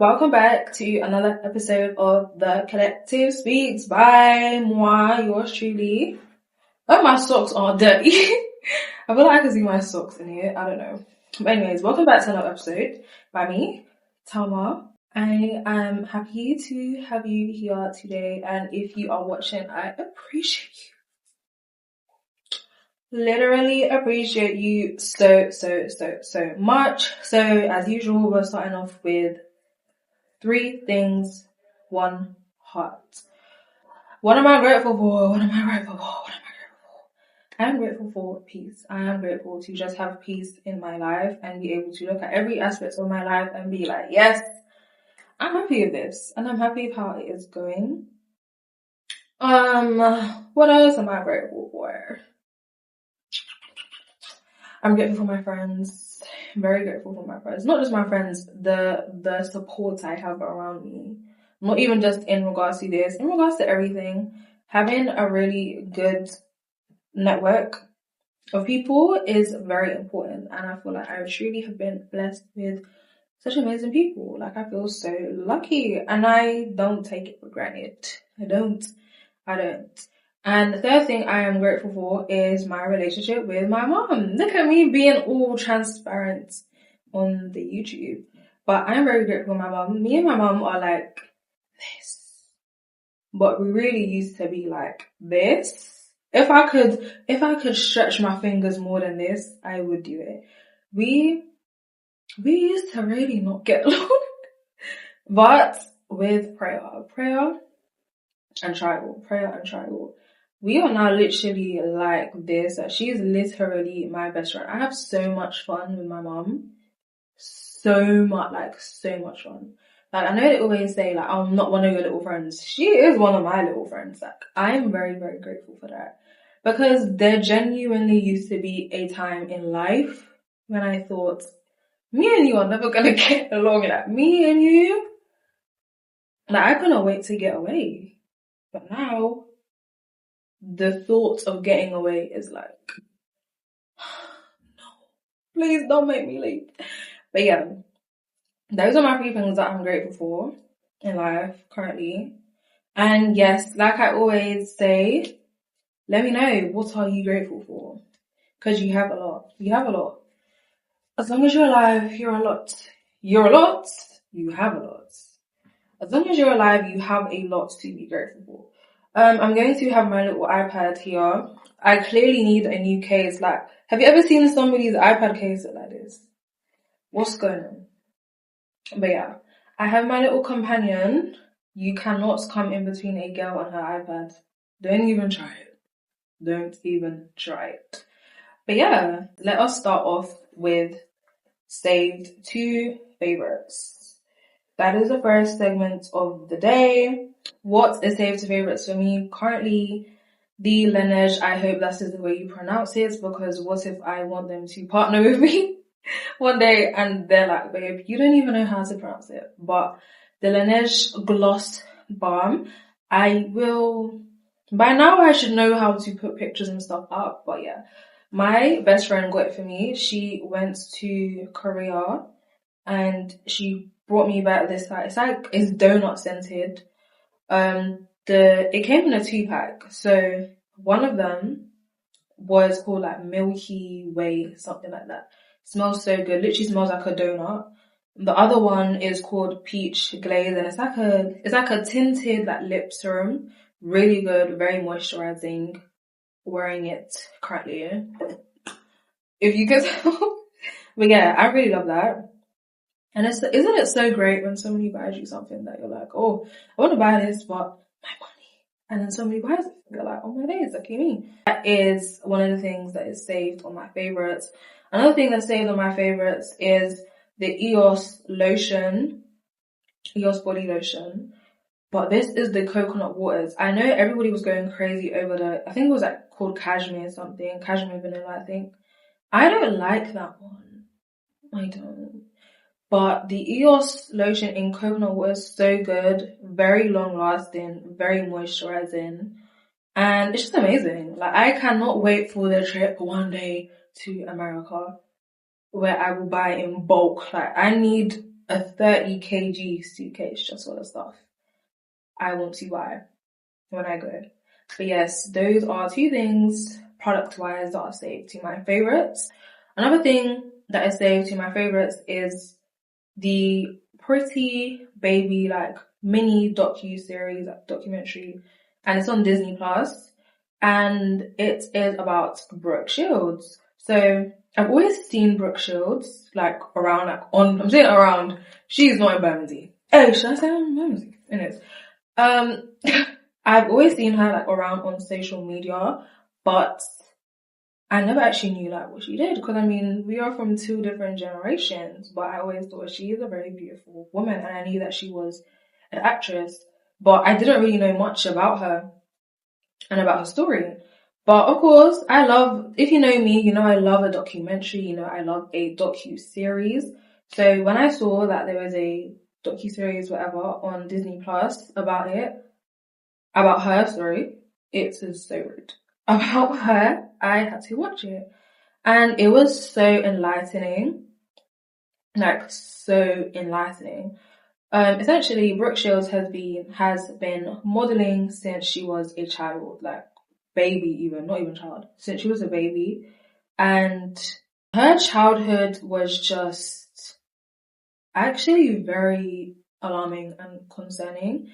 Welcome back to another episode of The Collective Speaks by moi, yours truly. Oh, my socks are dirty. I feel like I can see my socks in here. I don't know. But anyways, welcome back to another episode by me, Tama. I am happy to have you here today. And if you are watching, I appreciate you. Literally appreciate you so much. So as usual, we're starting off with 3 things, 1 heart. What am I grateful for? I am grateful for peace. I am grateful to just have peace in my life and be able to look at every aspect of my life and be like, yes, I'm happy with this and I'm happy with how it is going. What else am I grateful for? I'm grateful for my friends. I'm very grateful for my friends. Not just my friends, the support I have around me. Not even just in regards to this, in regards to everything. Having a really good network of people is very important. And I feel like I truly have been blessed with such amazing people. Like, I feel so lucky and I don't take it for granted. I don't. And the third thing I am grateful for is my relationship with my mom. Look at me being all transparent on the YouTube. But I am very grateful for my mom. Me and my mom are like this. But we really used to be like this. If I could stretch my fingers more than this, I would do it. We used to really not get along. But with prayer and trial, we are now literally like this. She's literally my best friend. I have so much fun with my mom. So much fun. Like, I know they always say, like, I'm not one of your little friends. She is one of my little friends. Like, I'm very, very grateful for that. Because there genuinely used to be a time in life when I thought, me and you are never gonna get along. Like, me and you, like, I couldn't wait to get away. But now, the thought of getting away is like, no, please don't make me leave. But yeah, those are my 3 things that I'm grateful for in life currently. And yes, like I always say, let me know, what are you grateful for? Because you have a lot. As long as you're alive, you're a lot. You have a lot. As long as you're alive, you have a lot to be grateful for. I'm going to have my little iPad here. I clearly need a new case. Like, have you ever seen somebody's iPad case like this? What's going on? But yeah, I have my little companion. You cannot come in between a girl and her iPad. Don't even try it. But yeah, let us start off with saved 2 favorites. That is the first segment of the day. What is saved 2 favorites for me? Currently, the Laneige, I hope that's the way you pronounce it, because what if I want them to partner with me one day and they're like, babe, you don't even know how to pronounce it. But the Laneige Gloss Balm, by now I should know how to put pictures and stuff up, but yeah. My best friend got it for me. She went to Korea and she brought me back this, it's donut scented. It came in a 2-pack. So one of them was called like Milky Way, something like that. Smells so good. Literally smells like a donut. The other one is called Peach Glaze, and it's like a tinted like lip serum. Really good, very moisturizing. Wearing it currently, if you can tell. But yeah, I really love that. And isn't it so great when somebody buys you something that you're like, oh, I want to buy this, but my money. And then somebody buys it. You're like, oh my days, lucky me. That is one of the things that is saved on my favorites. Another thing that's saved on my favorites is the EOS lotion, EOS body lotion. But this is the coconut waters. I know everybody was going crazy over I think it was like called cashmere vanilla, I think. I don't like that one. I don't. But the EOS lotion in coconut water is so good, very long lasting, very moisturizing, and it's just amazing. Like, I cannot wait for the trip one day to America where I will buy in bulk. Like, I need a 30 kg suitcase just full of stuff I want to buy when I go. But yes, those are two things product-wise that are saved to my favorites. Another thing that is saved to my favorites is the pretty baby like mini docu-series, like documentary, and it's on Disney Plus, and it is about Brooke Shields. So I've always seen Brooke Shields like around, like on, I'm saying around, she's not in Bermondsey. Hey, should I say I'm in Bermondsey? Anyways, I've always seen her like around on social media, but I never actually knew like what she did, because I mean, we are from two different generations, but I always thought she is a very beautiful woman, and I knew that she was an actress, but I didn't really know much about her and about her story. But of course, I love, if you know me, you know I love a documentary, you know I love a docu-series. So when I saw that there was a docu-series, whatever, on Disney Plus about her, sorry, it is so rude. About her, I had to watch it. And it was so enlightening. Like, so enlightening. Essentially, Brooke Shields has been modeling since she was a child, like baby even, not even child, since she was a baby. And her childhood was just actually very alarming and concerning.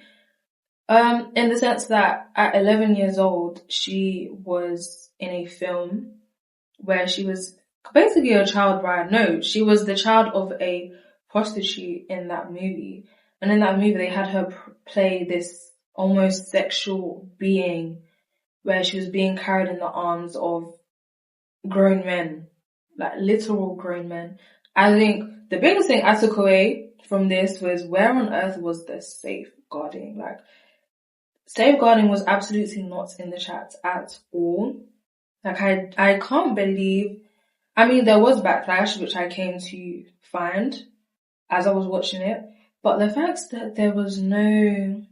In the sense that at 11 years old, she was in a film where she was basically a child bride. No, she was the child of a prostitute in that movie. And in that movie, they had her play this almost sexual being where she was being carried in the arms of grown men, like literal grown men. I think the biggest thing I took away from this was, where on earth was the safeguarding? Like, safeguarding was absolutely not in the chat at all. Like, I can't believe, I mean, there was backlash, which I came to find as I was watching it, but the fact that there was not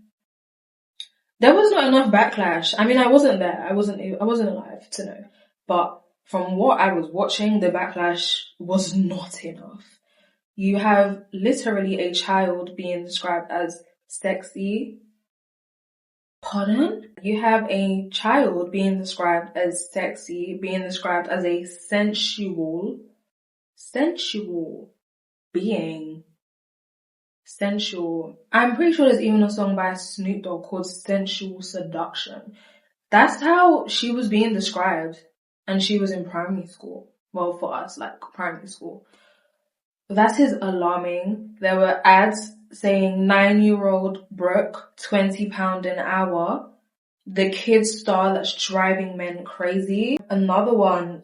enough backlash. I mean, I wasn't there. I wasn't alive to know. But from what I was watching, the backlash was not enough. You have literally a child being described as sexy. Pardon? You have a child being described as sexy, being described as a sensual being. Sensual. I'm pretty sure there's even a song by Snoop Dogg called Sensual Seduction. That's how she was being described. And she was in primary school. Well, for us, like primary school. That is alarming. There were ads saying 9-year-old Brooke, £20 an hour. The kid star that's driving men crazy. Another one,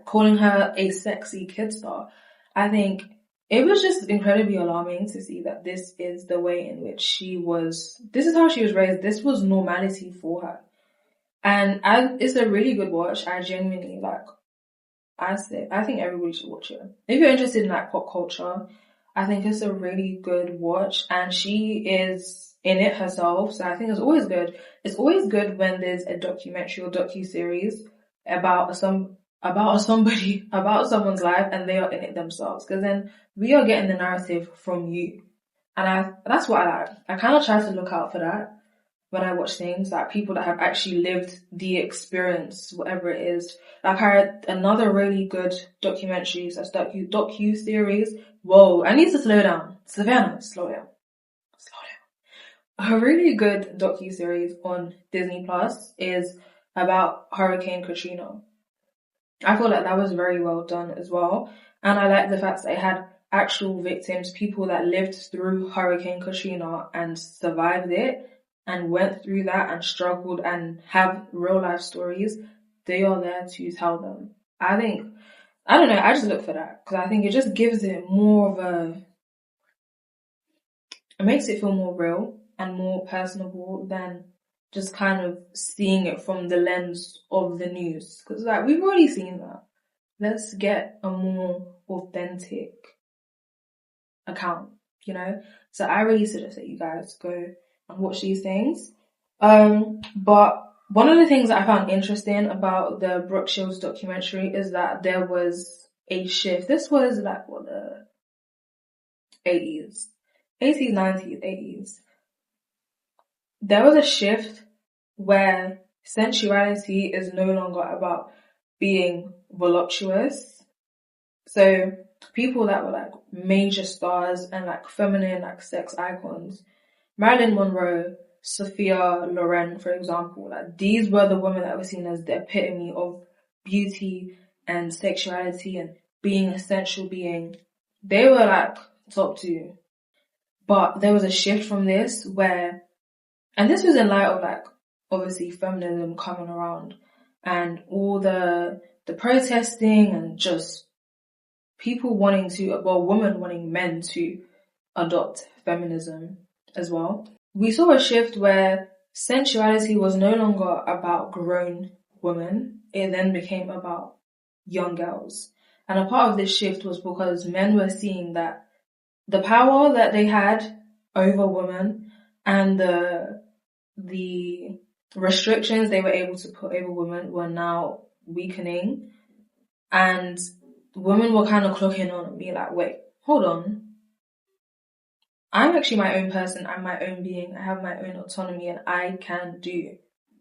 calling her a sexy kid star. I think it was just incredibly alarming to see that this is the way in which this is how she was raised. This was normality for her. And it's a really good watch. I genuinely I think everybody should watch it. If you're interested in like pop culture, I think it's a really good watch, and she is in it herself, so I think it's always good. It's always good when there's a documentary or docu-series about someone's life and they are in it themselves, because then we are getting the narrative from you. And that's what I like. I kind of try to look out for that when I watch things, like people that have actually lived the experience, whatever it is. Like I heard another really good documentary, that's docu-series. Whoa, I need to slow down. Savannah, slow down. A really good docu-series on Disney Plus is about Hurricane Katrina. I feel like that was very well done as well. And I like the fact that it had actual victims, people that lived through Hurricane Katrina and survived it and went through that and struggled and have real life stories. They are there to tell them. I don't know, I just look for that because I think it just gives it it makes it feel more real and more personable than just kind of seeing it from the lens of the news. Because like, we've already seen that. Let's get a more authentic account, you know? So I really suggest that you guys go and watch these things. But one of the things that I found interesting about the Brooke Shields documentary is that there was a shift. This was like 80s, 90s, 80s, there was a shift where sensuality is no longer about being voluptuous. So people that were like major stars and like feminine like sex icons, Marilyn Monroe, Sophia, Loren, for example, like these were the women that were seen as the epitome of beauty and sexuality and being a sensual being. They were like top two. But there was a shift from this where, and this was in light of like obviously feminism coming around and all the protesting and just people wanting to, well, women wanting men to adopt feminism as well. We saw a shift where sensuality was no longer about grown women. It then became about young girls. And a part of this shift was because men were seeing that the power that they had over women and the restrictions they were able to put over women were now weakening. And women were kind of clocking on and being like, wait, hold on. I'm actually my own person. I'm my own being. I have my own autonomy and I can do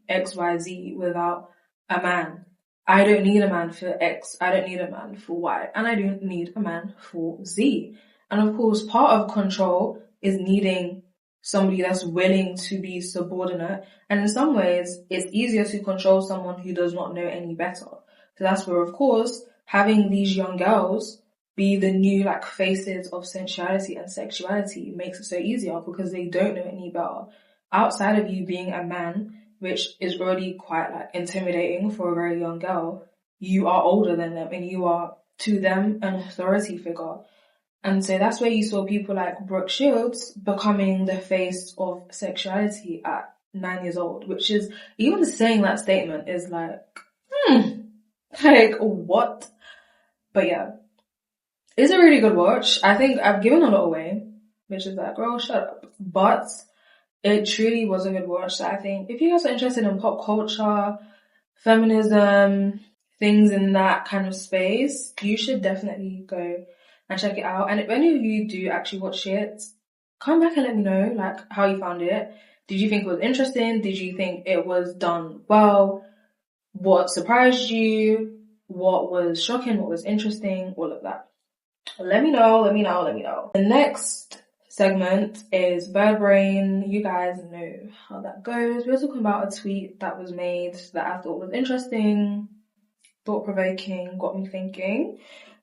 X, Y, Z without a man. I don't need a man for X. I don't need a man for Y. And I don't need a man for Z. And of course, part of control is needing somebody that's willing to be subordinate. And in some ways, it's easier to control someone who does not know any better. So that's where, of course, having these young girls be the new like faces of sensuality and sexuality makes it so easier because they don't know any better. Outside of you being a man, which is already quite like intimidating for a very young girl, you are older than them and you are to them an authority figure. And so that's where you saw people like Brooke Shields becoming the face of sexuality at 9 years old, which is, even saying that statement is like, like what? But yeah, it's a really good watch. I think I've given a lot away, which is like, girl, shut up. But it truly was a good watch. So I think if you guys are interested in pop culture, feminism, things in that kind of space, you should definitely go and check it out. And if any of you do actually watch it, come back and let me know like how you found it. Did you think it was interesting? Did you think it was done well? What surprised you? What was shocking? What was interesting? All of that. Let me know. The next segment is Bird Brain. You guys know how that goes. We're talking about a tweet that was made that I thought was interesting, thought-provoking, got me thinking.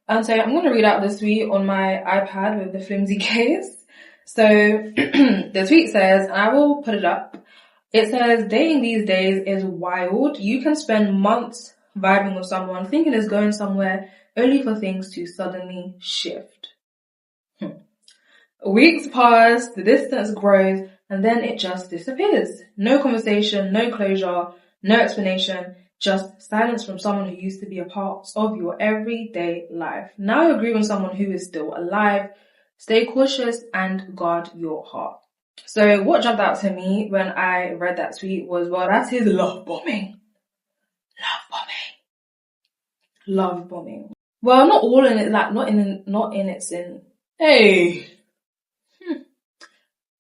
And so I'm going to read out this tweet on my iPad with the flimsy case. So the tweet says, and I will put it up, it says, dating these days is wild. You can spend months vibing with someone, thinking it's going somewhere, only for things to suddenly shift. Weeks pass, the distance grows, and then it just disappears. No conversation, no closure, no explanation, just silence from someone who used to be a part of your everyday life. Now you're grieving someone who is still alive. Stay cautious and guard your heart. So what jumped out to me when I read that tweet was, well, that is love bombing. Love bombing. Well, not all in it, like not in its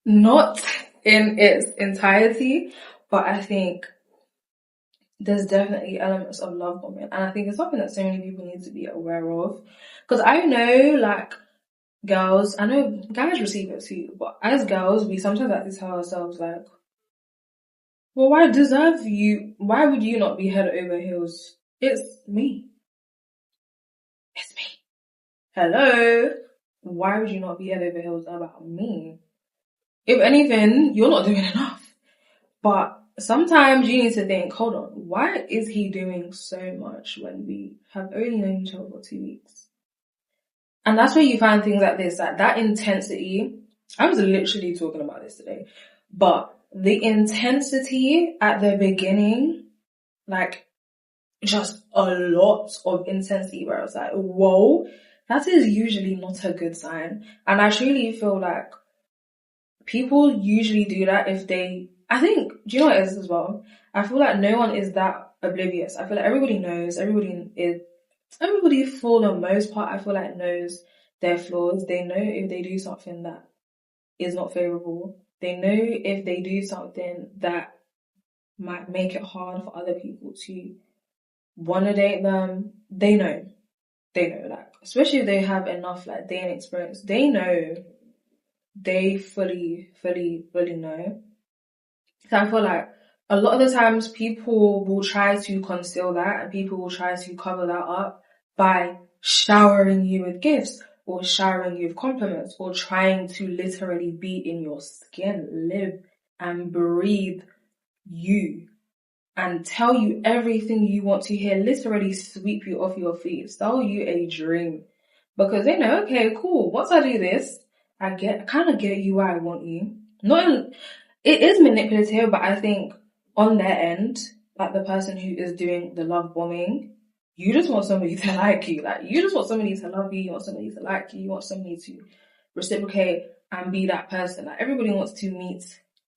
not in its entirety, but I think there's definitely elements of love bombing, and I think it's something that so many people need to be aware of. Because I know, like, girls, I know guys receive it too, but as girls, we sometimes like to tell ourselves, like, well, why would you not be head over heels? It's me. Hello? Why would you not be head over heels about me? If anything, you're not doing enough. But sometimes you need to think, hold on, why is he doing so much when we have only known each other for 2 weeks? And that's where you find things like this, like that intensity. I was literally talking about this today, but the intensity at the beginning, like just a lot of intensity where I was like, whoa, that is usually not a good sign. And I truly feel like people usually do that if they, I think, do you know what it is as well? I feel like no one is that oblivious. I feel like everybody knows, everybody for the most part, I feel like knows their flaws. They know if they do something that is not favorable. They know if they do something that might make it hard for other people to want to date them. They know. Like, especially if they have enough like dating experience, they know. They fully know. So I feel like a lot of the times people will try to conceal that, and people will try to cover that up by showering you with gifts or showering you with compliments or trying to literally be in your skin, live and breathe you, and tell you everything you want to hear, literally sweep you off your feet, sell you a dream. Because they know, okay, cool, once I do this, I kind of get you where I want you. It is manipulative, but I think on their end, like the person who is doing the love bombing, you just want somebody to like you. Like, you just want somebody to love you, you want somebody to like you, you want somebody to reciprocate and be that person. Like, everybody wants to meet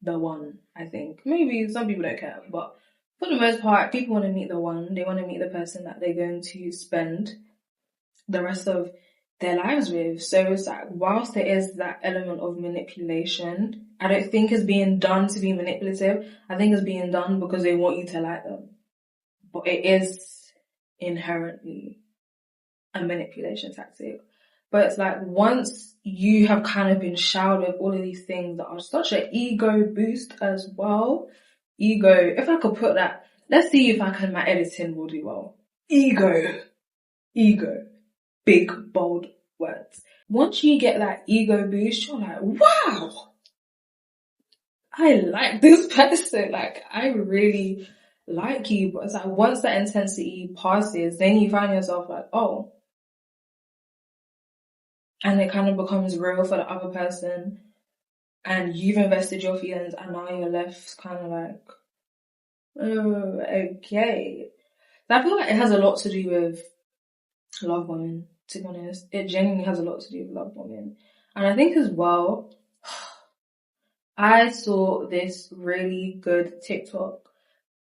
the one, I think. Maybe some people don't care, but for the most part, people want to meet the one. They want to meet the person that they're going to spend the rest of their lives with. So it's like, whilst there is that element of manipulation, I don't think it's being done to be manipulative. I think it's being done because they want you to like them. But it is inherently a manipulation tactic. But it's like, once you have kind of been showered with all of these things that are such an ego boost as well. Ego, if I could put that, let's see if my editing will do well. Ego. Big, bold words. Once you get that ego boost, you're like, wow, I like this person. Like, I really like you. But it's like, once that intensity passes, then you find yourself like, oh. And it kind of becomes real for the other person. And you've invested your feelings, and now you're left kind of like, oh, okay. I feel like it has a lot to do with love bombing, to be honest. It genuinely has a lot to do with love bombing. And I think as well, I saw this really good TikTok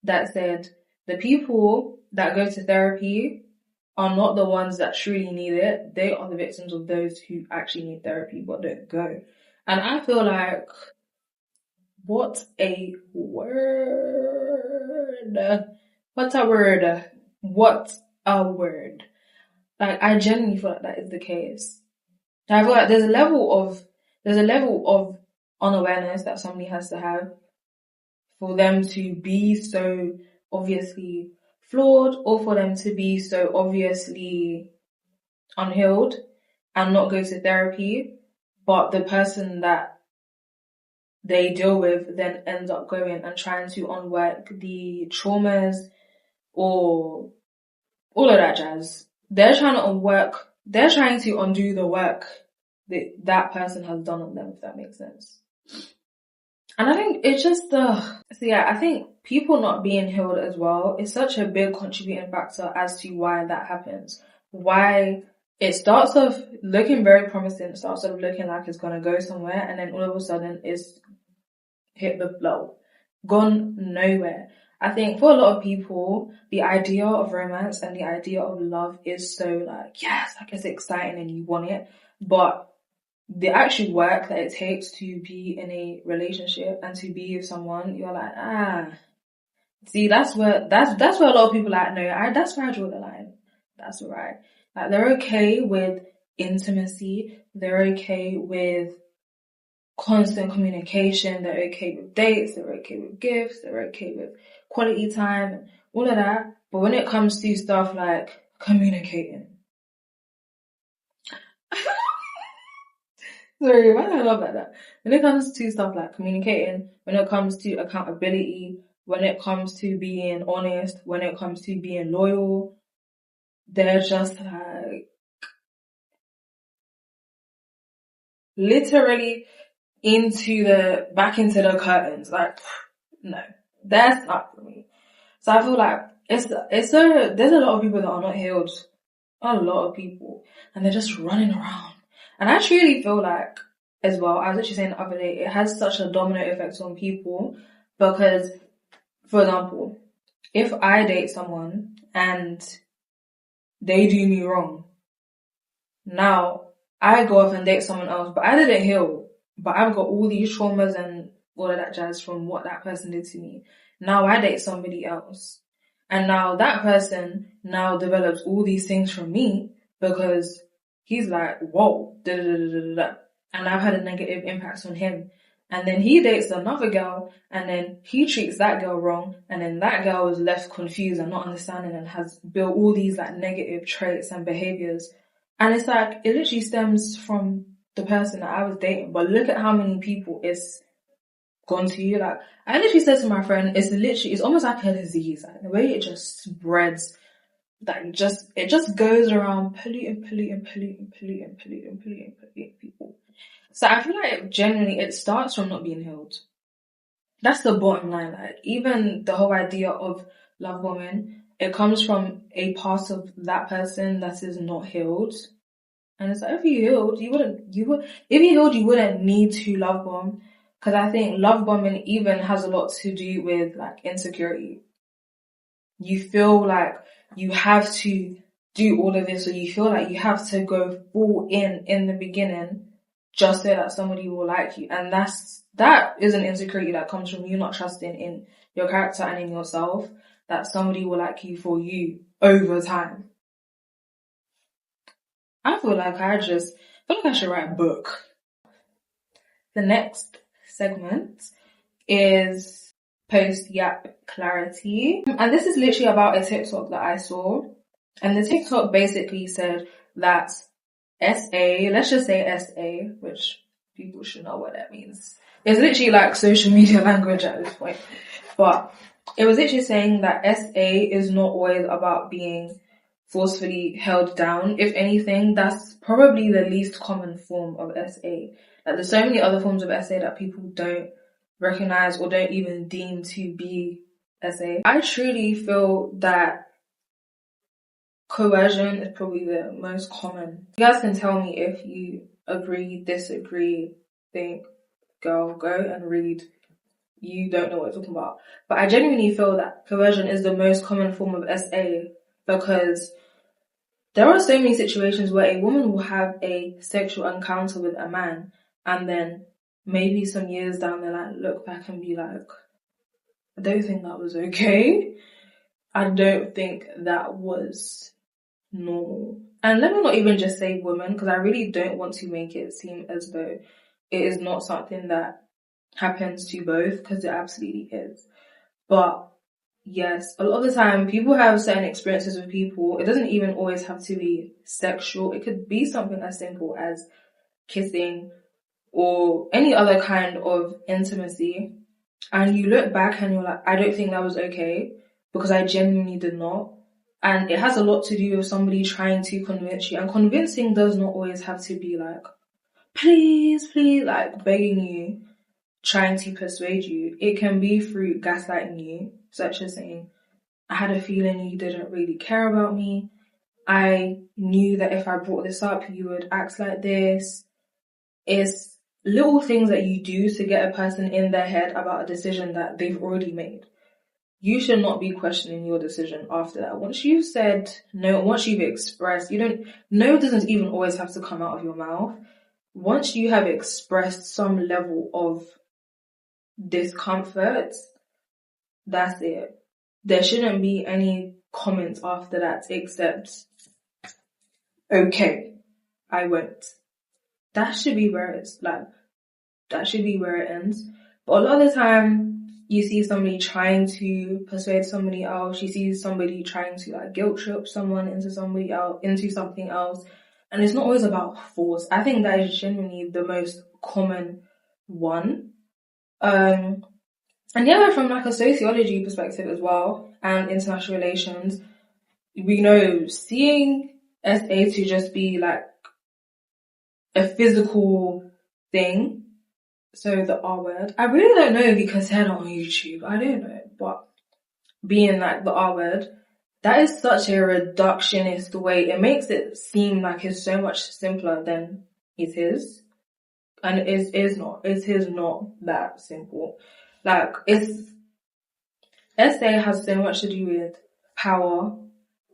that said the people that go to therapy are not the ones that truly need it. They are the victims of those who actually need therapy but don't go. And I feel like, what a word. What a word. What a word. Like, I genuinely feel like that is the case. I feel like there's a level of unawareness that somebody has to have for them to be so obviously flawed, or for them to be so obviously unhealed and not go to therapy, but the person that they deal with then ends up going and trying to unwork the traumas or all of that jazz. They're trying to undo the work that person has done on them, if that makes sense. And I think it's just I think people not being healed as well is such a big contributing factor as to why that happens. Why it starts off looking very promising, it starts off looking like it's gonna go somewhere, and then all of a sudden it's hit the flow, gone nowhere. I think for a lot of people, the idea of romance and the idea of love is so like, yes, like it's exciting and you want it, but the actual work that it takes to be in a relationship and to be with someone, you're like, see, that's where a lot of people are like, no, that's where I draw the line. That's right. Like, they're okay with intimacy, they're okay with constant communication, they're okay with dates, they're okay with gifts, they're okay with quality time, and all of that. But when it comes to stuff like communicating, sorry, why do I love that? When it comes to stuff like communicating, when it comes to accountability, when it comes to being honest, when it comes to being loyal, they're just like literally back into the curtains. Like, no, that's not for me. So I feel like there's a lot of people that are not healed. A lot of people. And they're just running around. And I truly feel like, as well, I was actually saying the other day, it has such a domino effect on people because, for example, if I date someone and they do me wrong, now I go off and date someone else, but I didn't heal. But I've got all these traumas and all of that jazz from what that person did to me. Now I date somebody else. And now that person now develops all these things from me because he's like, whoa, da da da da da da. And I've had a negative impact on him. And then he dates another girl and then he treats that girl wrong. And then that girl is left confused and not understanding and has built all these like negative traits and behaviors. And it's like, it literally stems from the person that I was dating. But look at how many people it's gone to you. Like, I literally said to my friend, it's almost like a disease. Like, the way it just spreads, like, it just goes around polluting people. So I feel like generally it starts from not being healed. That's the bottom line. Like, even the whole idea of love bombing, it comes from a part of that person that is not healed. And it's like, if you healed, you wouldn't need to love bomb. Cause I think love bombing even has a lot to do with like insecurity. You feel like you have to do all of this, or you feel like you have to go full in the beginning just so that somebody will like you. And that is an insecurity that comes from you not trusting in your character and in yourself, that somebody will like you for you over time. I feel like I should write a book. The next segment is post Yap Clarity. And this is literally about a TikTok that I saw. And the TikTok basically said that SA, let's just say SA, which people should know what that means. It's literally like social media language at this point. But it was literally saying that SA is not always about being forcefully held down. If anything, that's probably the least common form of SA. Like, there's so many other forms of SA that people don't recognize or don't even deem to be SA. I truly feel that coercion is probably the most common. You guys can tell me if you agree, disagree, think, girl, go and read. You don't know what I'm talking about. But I genuinely feel that coercion is the most common form of SA because there are so many situations where a woman will have a sexual encounter with a man and then maybe some years down the line look back and be like, I don't think that was okay. I don't think that was normal. And let me not even just say women, because I really don't want to make it seem as though it is not something that happens to both, because it absolutely is. But yes, a lot of the time people have certain experiences with people. It doesn't even always have to be sexual. It could be something as simple as kissing or any other kind of intimacy. And you look back and you're like, I don't think that was okay because I genuinely did not. And it has a lot to do with somebody trying to convince you. And convincing does not always have to be like, please, like begging you, trying to persuade you. It can be through gaslighting you, such as saying, I had a feeling you didn't really care about me. I knew that if I brought this up, you would act like this. It's little things that you do to get a person in their head about a decision that they've already made. You should not be questioning your decision after that. Once you've said no, once you've expressed, no doesn't even always have to come out of your mouth. Once you have expressed some level of discomfort, that's it. There shouldn't be any comments after that except, okay, I won't. That should be where it's like, that should be where it ends. But a lot of the time, you see somebody trying to persuade somebody else. You see somebody trying to like guilt trip someone into something else. And it's not always about force. I think that is genuinely the most common one. And yeah, from like a sociology perspective as well, and international relations, we know seeing SA to just be like a physical thing. So the R word, I really don't know because they're not on YouTube. I don't know, but being like the R word, that is such a reductionist way. It makes it seem like it's so much simpler than it is. And it is not. It is not that simple. Like, SA has so much to do with power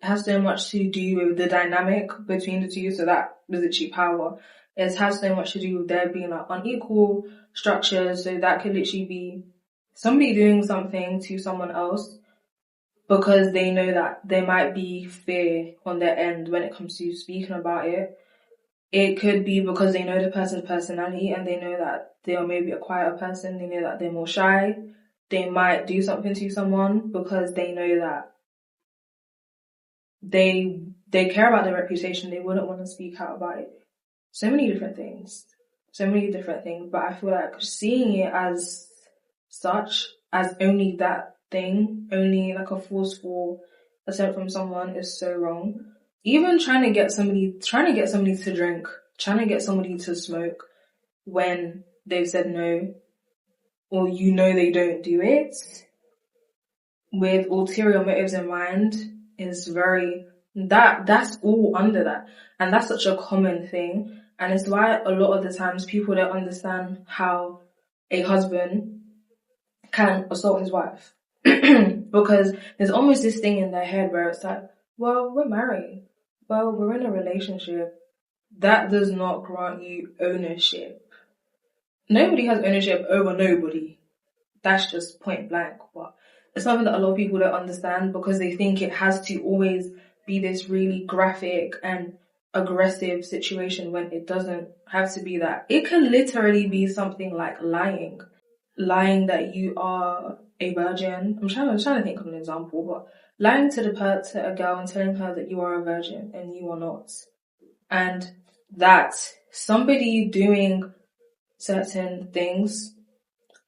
has so much to do with the dynamic between the two, so that is literally power. It has so much to do with there being like unequal structures, so that could literally be somebody doing something to someone else because they know that there might be fear on their end when it comes to speaking about it. It could be because they know the person's personality and they know that they are maybe a quieter person, they know that they're more shy. They might do something to someone because they know that they care about their reputation, they wouldn't want to speak out about it. So many different things. But I feel like seeing it as such, as only that thing, only like a forceful attempt from someone is so wrong. Even trying to get somebody to drink, trying to get somebody to smoke when they've said no, or you know they don't do it, with ulterior motives in mind, is that's all under that. And that's such a common thing. And it's why a lot of the times people don't understand how a husband can assault his wife. Because there's almost this thing in their head where it's like, well, we're married. Well, we're in a relationship. That does not grant you ownership. Nobody has ownership over nobody. That's just point blank. But it's something that a lot of people don't understand because they think it has to always be this really graphic and aggressive situation when it doesn't have to be that. It can literally be something like lying that you are a virgin. I'm trying to think of an example, but lying to a girl and telling her that you are a virgin and you are not, and that somebody doing certain things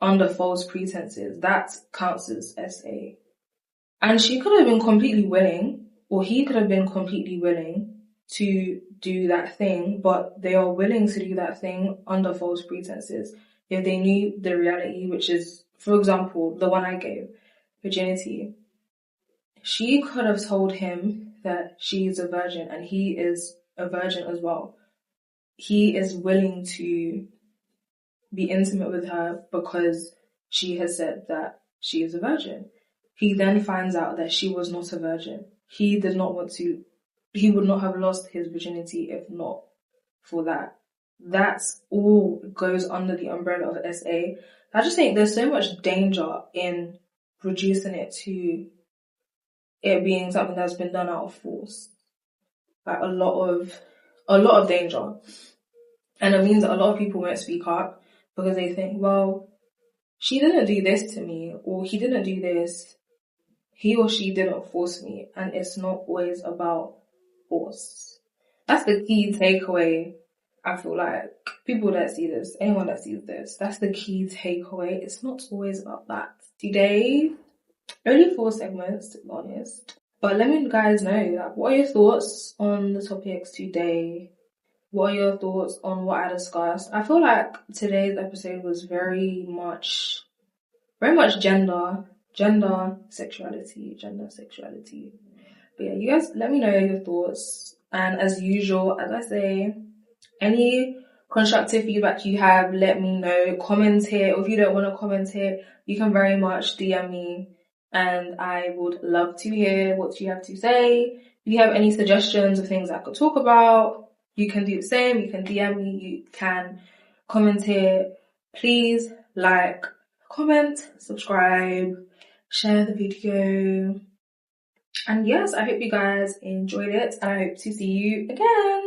under false pretenses, that counts as SA. And she could have been completely willing, or he could have been completely willing to do that thing, but they are willing to do that thing under false pretenses. If they knew the reality, which is, for example, the one I gave, virginity, she could have told him that she is a virgin and he is a virgin as well. He is willing to be intimate with her because she has said that she is a virgin. He then finds out that she was not a virgin. He would not have lost his virginity if not for that. That's all goes under the umbrella of SA. I just think there's so much danger in reducing it to it being something that's been done out of force. Like a lot of danger. And it means that a lot of people won't speak up because they think, well, she didn't do this to me, or he didn't do this. He or she didn't force me. And it's not always about force. That's the key takeaway. I feel like people that see this, anyone that sees this, that's the key takeaway. It's not always about that. Today, only 4 segments, to be honest. But let me guys know, like, what are your thoughts on the topics today? What are your thoughts on what I discussed? I feel like today's episode was very much gender, sexuality. But yeah, you guys let me know your thoughts. And as usual, as I say, any constructive feedback you have, let me know. Comment here, or if you don't want to comment here, you can very much DM me. And I would love to hear what you have to say. If you have any suggestions of things I could talk about, you can do the same. You can DM me. You can comment here. Please like, comment, subscribe, share the video. And yes, I hope you guys enjoyed it. And I hope to see you again.